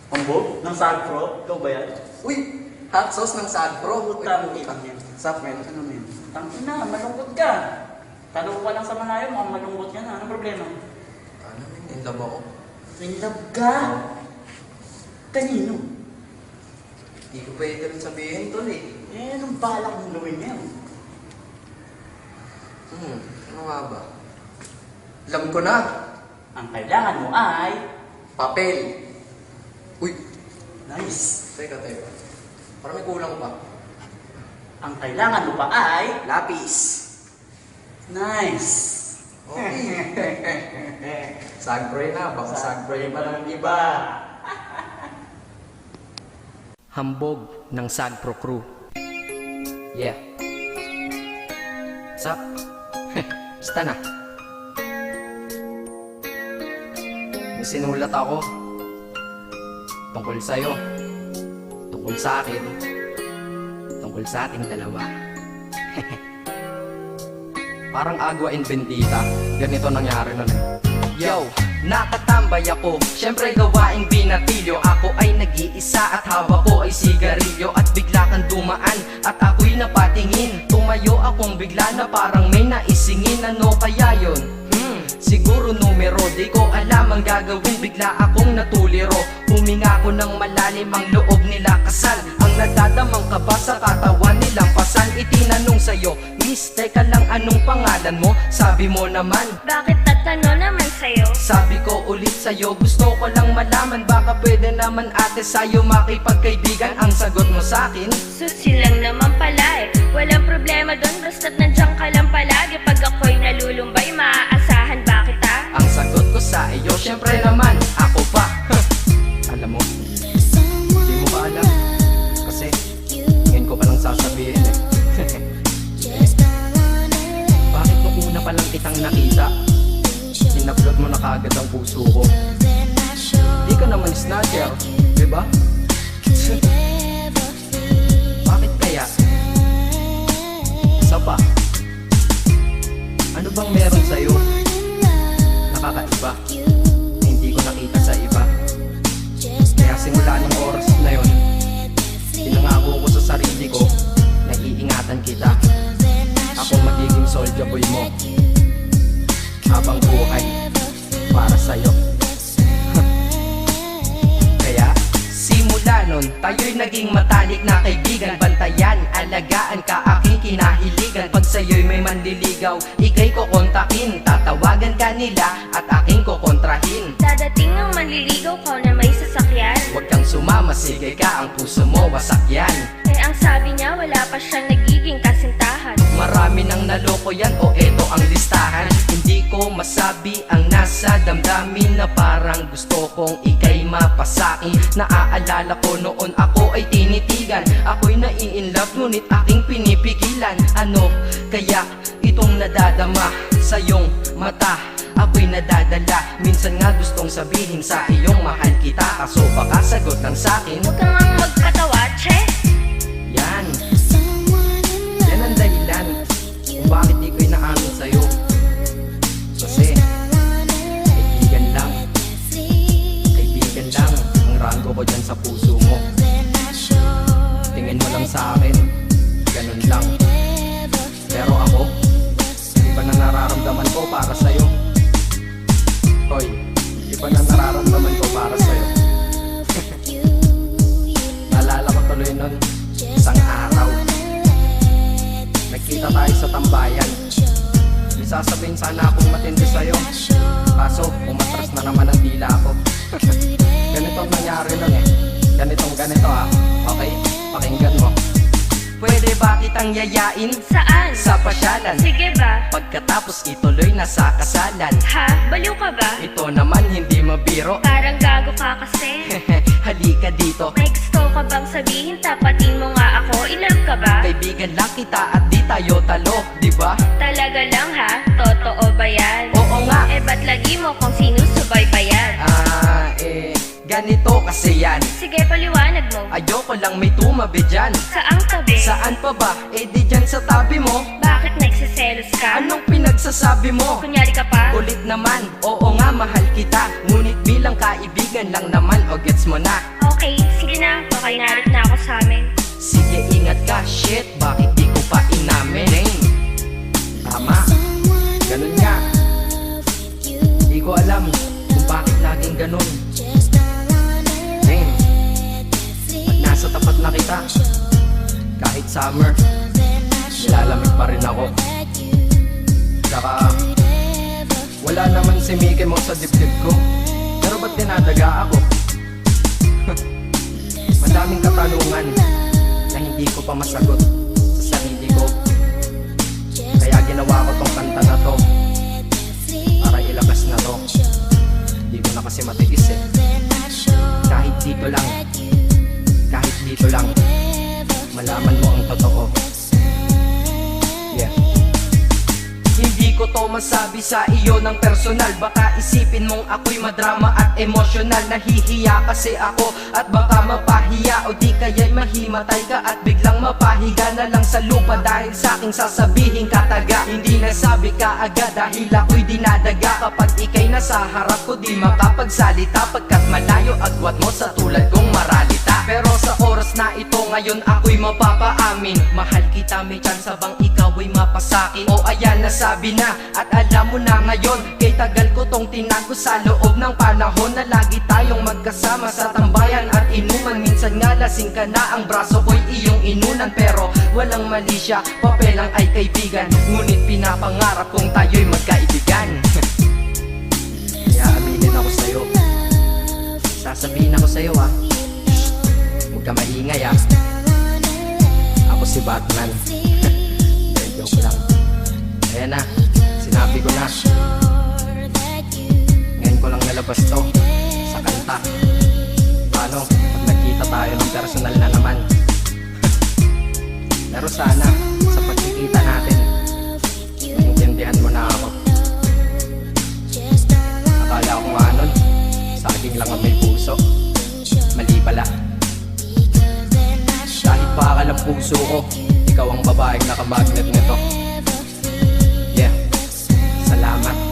Ambog? Ng Sagpro? Ikaw ba yan? Uy! Hot sauce ng Sagpro. Utang ina. Sup, men? Ano men? Tangin na, malungkot ka. Tanong ko lang sa malayo, mukhang malungkot ka na. Anong problema? Ano, men? In love ako. In love ka? Kanino? Hindi ko pwede rin sabihin, tol eh. Eh, anong balak mong gawin yan? Ano nga ba? Alam ko na. Ang kailangan mo ay... Papel. Uy! Nice. Teka. Parang may kulang pa. Ang kailangan mo pa ay... Lapis. Nice. Okay. Sagpre na. Baka sagpre pa ng iba. Hambog ng Sagpro Crew. Yeah. Sup? Basta na. May sinulat ako tungkol sa'yo, tungkol sa akin, tungkol sa ating dalawa. Parang agwa and bendita. Ganito nangyari nun eh. Yo! Nakatambay ako, syempre gawaing binatilyo. Ako ay nag-iisa at hawak ko ay sigarilyo. At bigla kang dumaan at ako'y napatingin. Tumayo akong bigla na parang may naisingin. Ano kaya yun? Siguro numero, di ko alam ang gagawin. Bigla akong natuliro. Huminga ko ng malalim, ang loob nila kasal. Ang nadadamang kaba sa katawan nilang pasan. Itinanong sa'yo, Miss, teka lang, anong pangalan mo? Sabi mo naman, Bakit tatanong naman sa'yo? sabi ko ulit sa'yo, gusto ko lang malaman. Baka pwede naman ate sa'yo makipagkaibigan. Ang sagot mo sa'kin, Susi lang naman pala eh. Walang problema doon, basta't nandiyan ka lang palagi. Pag ako'y nalulumbay, maaasahan ba kita? ang sagot ko sa iyo, syempre naman, ako pa. Alam mo, hindi mo ba alam? Kasi, ngayon ko palang sasabihin eh. Bakit nung una pa lang kitang nakita, sinablot mo na kagad ang puso ko? Di ka naman snatcher, diba? Bakit kaya? Isa pa, ano bang meron sa'yo? Nakakaiba, na hindi ko nakita sa iba. Kaya simula ng oras na yon, pinangako ko sa sarili ko na iingatan kita. Ako magiging soldier boy mo habang buhay para sa'yo. Kaya simula nun, tayo'y naging matalik na kaibigan. Bantayan, alagaan ka, aking kinahiligan. Pag sa'yo'y may manliligaw, ika'y kukontakin. Tatawagan ka nila at aking kukontrahin. Dadating ang manliligaw ko na may sasakyan. Huwag kang sumama, sige ka, ang puso mo wasak yan. Eh ang sabi niya, wala pa siyang nagiging kasintahan. Marami nang naloko yan, o eto ang listahan. Hindi ko masabi ang nasa damdamin, na parang gusto kong ika'y mapasakin. Naaalala ko noon ako ay tinitigan, ako'y nai-inlove ngunit aking pinipigilan. Ano kaya itong nadadama sa iyong mata? Ako'y nadadala, minsan nga gustong sabihin sa iyong mahal kita. Kaso baka sagot lang sa'kin, Huwag kang ang magpatawa, che. yan ang dahilan kung bakit di ko inaamin sa'yo. Kasi kaibigan lang ang rango ko dyan sa puso mo. Tingin mo lang sa akin, ganun lang. Pero ako, iba na nararamdaman ko para sa'yo. Hoy, iba na nararamdaman ko para sa'yo. Naalala ko tuloy nun, isang araw nagkita tayo sa tambayan. May sasabihin sana akong matindi sa'yo, kaso umatras na naman ang dila ko. Ganitong nangyari lang eh. Ganito ha. Okay, pakinggan mo. Pwede ba kitang yayain Saan? sa pasyalan? Sige ba? Pagkatapos ituloy na sa kasalan. Ha? Baliw ka ba? Ito naman hindi mabiro. Parang gago ka kasi. Halika dito, May gusto ka bang sabihin? Tapatin mo nga ako. I-love ka ba? kaibigan lang kita at di tayo talo, di ba? Talaga lang ha? Totoo ba yan? Oo nga. Eh ba't lagi mo kung sinusubaybayan? Ganito kasi yan. Sige, paliwanag mo. Ayoko lang may tumabi dyan. Saang tabi? Saan pa ba? Eh di dyan sa tabi mo. Bakit nagsiselos ka? Anong pinagsasabi mo? Kunyari ka pa? Ulit naman, oo nga mahal kita. Ngunit bilang kaibigan kaibigan lang naman, o gets mo na? Okay, sige na, baka inarit na ako sa amin. Sige, ingat ka, shit, bakit di ko pa inamin? Rain, tama, ganun nga. Di ko alam kung bakit laging ganun. Rain, pag nasa tapat na kita, kahit summer, nilalamig pa rin ako. Saka, wala naman si Mickey Mouse sa dibdib ko, pero ba't dinadaga ako? Madaming katanungan na hindi ko pa masagot sa sarili ko. Kaya ginawa ko tong kanta na to para ilabas na to. Hindi ko na kasi matiis eh. Kahit dito lang malaman mo ang totoo. Yeah. Hindi ko to masabi sa iyo ng personal. Baka isipin mong ako'y madrama at emosyonal. Nahihiya kasi ako at baka mapahiya, o di kaya'y mahimatay ka at biglang mapahiga na lang sa lupa dahil sa aking sasabihin kataga. Hindi nasabi ka agad dahil ako'y dinadaga. Kapag ika'y nasa harap ko di makapagsalita, pagkat malayo agwat mo sa tulad kong maralita. Pero sa oras na ito ngayon ako'y mapapaamin, mahal kita, may chance bang ikaw ay mapasakin? O ayan, nasabi na at alam mo na ngayon. Kay tagal ko tong tinago sa loob ng panahon na lagi tayong magkasama sa tambayan at inuman. Minsan nga lasing ka na, ang braso ko'y iyong inunan. Pero walang mali siya, papelang ay kaibigan. Ngunit pinapangarap kong tayo'y magkaibigan. Kaya aminin ako sa'yo, sasabihin ako sa'yo ha, huwag ka maingay ha. Ako si Batman. Joke lang. Ayan na, sinabi ko na. Ngayon ko lang nalabas to sa kanta. Paano pag nagkita tayo ng personal na naman? Pero sana sa pagkikita natin maintindihan mo na ako. Akala ko nga nun, saging lang ang may puso. Mali pala. Kahit bakal ang puso ko, ikaw ang babaeng nakamagnet nito. Yeah, salamat.